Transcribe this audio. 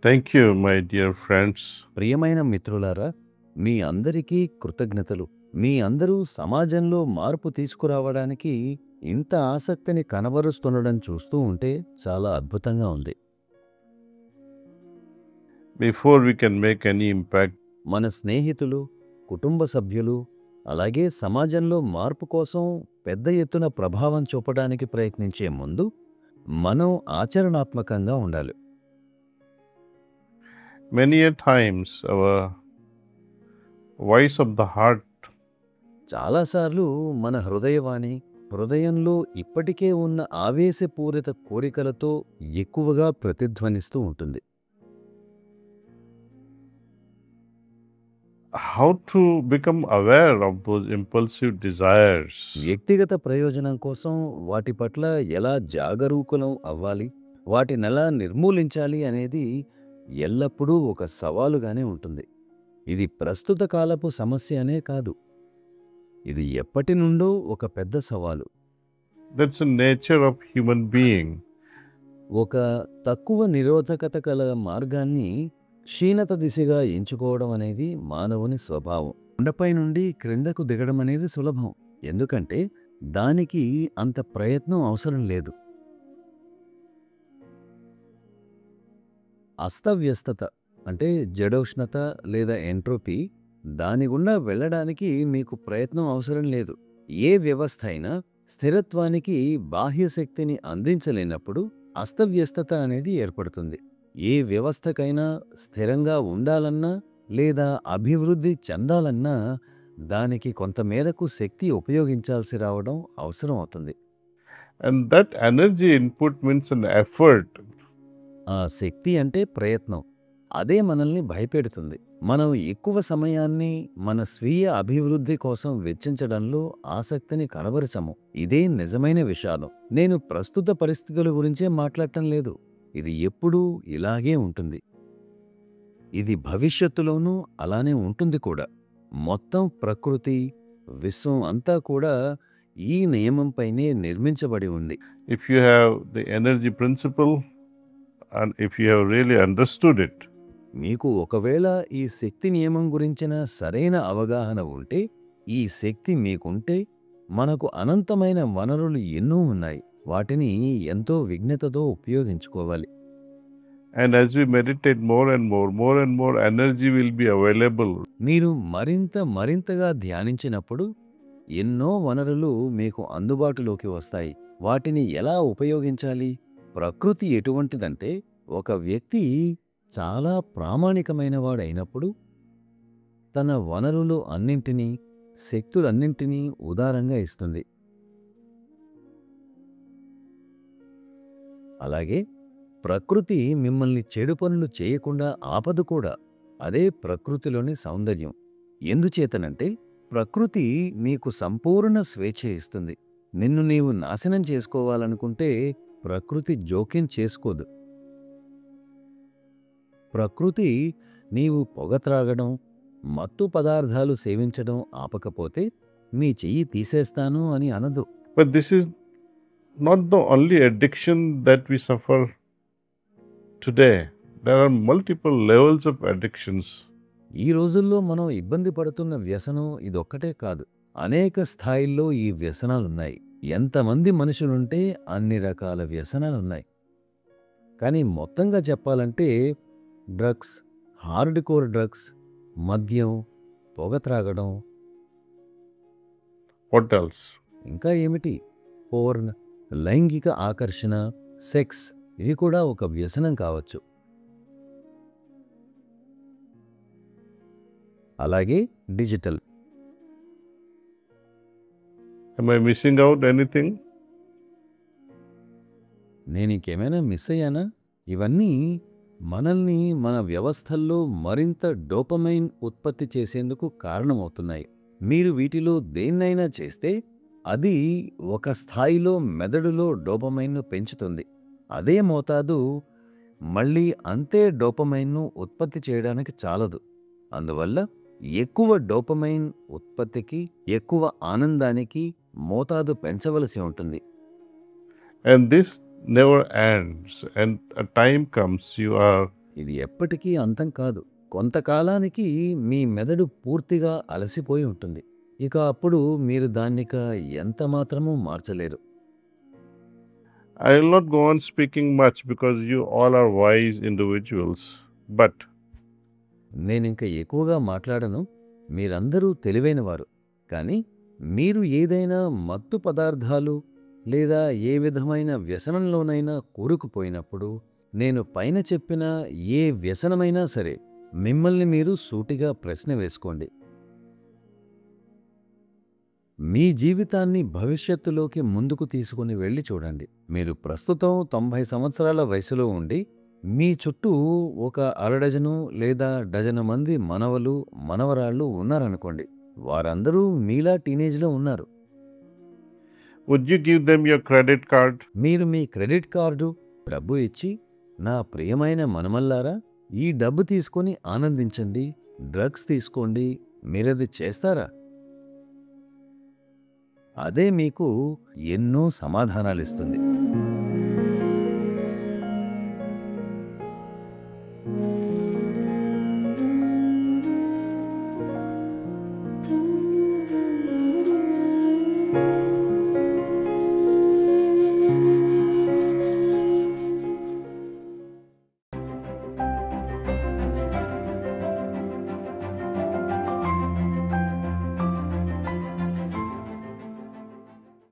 Thank you, my dear friends. ప్రియమైన మిత్రులారా, మీ అందరికీ కృతజ్ఞతలు. మీ అందరూ సమాజంలో మార్పు తీసుకురావడానికి ఇంత ఆసక్తిని కనబరుస్తుండడం చూస్తూ ఉంటే చాలా అద్భుతంగా ఉంది. Before we can make any impact, మన స్నేహితులు, కుటుంబ సభ్యులు, అలాగే సమాజంలో మార్పు కోసం పెద్ద ఎత్తున ప్రభావం చూపడానికి ప్రయత్నించే ముందు మనం ఆచరణాత్మకంగా ఉండాలి. many a times our voice of the heart చాలాసార్లు మన హృదయంలో ఇప్పటికే ఉన్న ఆవేశపూరిత కోరికలతో ఎక్కువగా ప్రతిధ్వనిస్తూ ఉంటుంది. how to become aware of those impulsive desires. వ్యక్తిగత ప్రయోజనం కోసం వాటి పట్ల ఎలా జాగరూకులం అవ్వాలి, వాటినెలా నిర్మూలించాలి అనేది ఎల్లప్పుడూ ఒక సవాలుగానే ఉంటుంది. ఇది ప్రస్తుత కాలపు సమస్య అనే కాదు, ఇది ఎప్పటి నుండో ఒక పెద్ద సవాలు. That's the nature of human being. ఒక తక్కువ నిరోధకత గల మార్గాన్ని క్షీణత దిశగా ఎంచుకోవడం అనేది మానవుని స్వభావం. కొండపై నుండి క్రిందకు దిగడం అనేది సులభం, ఎందుకంటే దానికి అంత ప్రయత్నం అవసరం లేదు. అస్తవ్యస్తత అంటే జడోష్ణత లేదా ఎంట్రోపీ, దాని గుండా వెళ్ళడానికి మీకు ప్రయత్నం అవసరం లేదు. ఏ వ్యవస్థ అయినా స్థిరత్వానికి బాహ్య శక్తిని అందించలేనప్పుడు అస్తవ్యస్తత అనేది ఏర్పడుతుంది. ఏ వ్యవస్థకైనా స్థిరంగా ఉండాలన్నా లేదా అభివృద్ధి చెందాలన్నా దానికి కొంతమేరకు శక్తి ఉపయోగించాల్సి రావడం అవసరం అవుతుంది. And that energy input means an effort. ఆ శక్తి అంటే ప్రయత్నం. అదే మనల్ని భయపెడుతుంది. మనం ఎక్కువ సమయాన్ని మన స్వీయ అభివృద్ధి కోసం వెచ్చించడంలో ఆసక్తిని కనబరచము. ఇదే నిజమైన విషాదం. నేను ప్రస్తుత పరిస్థితుల గురించే మాట్లాడటం లేదు. ఇది ఎప్పుడూ ఇలాగే ఉంటుంది. ఇది భవిష్యత్తులోనూ అలానే ఉంటుంది కూడా. మొత్తం ప్రకృతి, విశ్వం అంతా కూడా ఈ నియమంపైనే నిర్మించబడి ఉంది. If you have the energy principle and if you have really understood it, మీకు ఒకవేళ ఈ శక్తి నియమం గురించిన సరైన అవగాహన ఉంటే, ఈ శక్తి మీకుంటే, మనకు అనంతమైన వనరులు ఎన్నో ఉన్నాయి. వాటిని ఎంతో విజ్ఞతతో ఉపయోగించుకోవాలి. and as we meditate more and more energy will be available. మీరు మరింతగా ధ్యానించినప్పుడు ఎన్నో వనరులు మీకు అందుబాటులోకి వస్తాయి. వాటిని ఎలా ఉపయోగించాలి? ప్రకృతి ఎటువంటిదంటే, ఒక వ్యక్తి చాలా ప్రామాణికమైన వాడైనప్పుడు తన వనరులు అన్నింటినీ, శక్తులన్నింటినీ ఉదారంగా ఇస్తుంది. అలాగే ప్రకృతి మిమ్మల్ని చెడు పనులు చేయకుండా ఆపదు కూడా. అదే ప్రకృతిలోని సౌందర్యం. ఎందుచేతనంటే ప్రకృతి మీకు సంపూర్ణ స్వేచ్ఛ ఇస్తుంది. నిన్ను నీవు నాశనం చేసుకోవాలనుకుంటే ప్రకృతి జోక్యం చేసుకోదు. ప్రకృతి నీవు పొగ త్రాగడం, మత్తు పదార్థాలు సేవించడం ఆపకపోతే మీ చెయ్యి తీసేస్తాను అని అనదు. But this is not the only addiction that we suffer today. There are multiple levels of addictions. ఈ రోజుల్లో మనం ఇబ్బంది పడుతున్న వ్యసనం ఇదొక్కటే కాదు. అనేక స్థాయిల్లో ఈ వ్యసనాలున్నాయి. ఎంతమంది మనుషులుంటే అన్ని రకాల వ్యసనాలున్నాయి. కానీ మొత్తంగా చెప్పాలంటే డ్రగ్స్, హార్డ్ కోర్ డ్రగ్స్, మద్యం, పొగ త్రాగడం, What else? ఇంకా ఏమిటి, పోర్న్, లైంగిక ఆకర్షణ, సెక్స్, ఇవి కూడా ఒక వ్యసనం కావచ్చు. అలాగే digital. Am I missing out anything? నేను ఇంకేమైనా మిస్ అయ్యానా? ఇవన్నీ మనల్ని మన వ్యవస్థల్లో మరింత డోపమైన్ ఉత్పత్తి చేసేందుకు కారణమవుతున్నాయి. మీరు వీటిలో దేన్నైనా చేస్తే అది ఒక స్థాయిలో మెదడులో డోపమైన్ను పెంచుతుంది. అదే మోతాదు మళ్ళీ అంతే డోపమైన్ను ఉత్పత్తి చేయడానికి చాలదు. అందువల్ల ఎక్కువ డోపమైన్ ఉత్పత్తికి, ఎక్కువ ఆనందానికి మోతాదు పెంచవలసి ఉంటుంది. And this never ends, and a time comes you are ఇది ఎప్పటికీ అంతం కాదు. కొంతకాలానికి మీ మెదడు పూర్తిగా అలసిపోయి ఉంటుంది. ఇక అప్పుడు మీరు దాన్నిక ఎంత మాత్రమూ మార్చలేరు. I will not go on speaking much because you all are wise individuals. But నేనింక ఎక్కువగా మాట్లాడను. మీరందరూ తెలివైనవారు. కానీ మీరు ఏదైనా మత్తు పదార్థాలు లేదా ఏ విధమైన వ్యసనంలోనైనా కూరుకుపోయినప్పుడు, నేను పైన చెప్పిన ఏ వ్యసనమైనా సరే, మిమ్మల్ని మీరు సూటిగా ప్రశ్న వేసుకోండి. మీ జీవితాన్ని భవిష్యత్తులోకి ముందుకు తీసుకుని వెళ్ళి చూడండి. మీరు ప్రస్తుతం 90 సంవత్సరాల వయసులో ఉండి, మీ చుట్టూ ఒక అరడజను లేదా డజను మంది మనవలు, మనవరాళ్ళు ఉన్నారనుకోండి. వారందరూ మీలా టీనేజ్‌లో ఉన్నారు. would you give them your credit card? మీరు మీ క్రెడిట్ కార్డు, డబ్బు ఇచ్చి, నా ప్రియమైన మనుమల్లారా, ఈ డబ్బు తీసుకొని ఆనందించండి, డ్రగ్స్ తీసుకోండి, మీరది చేస్తారా? అదే మీకు ఎన్నో సమాధానాలిస్తుంది.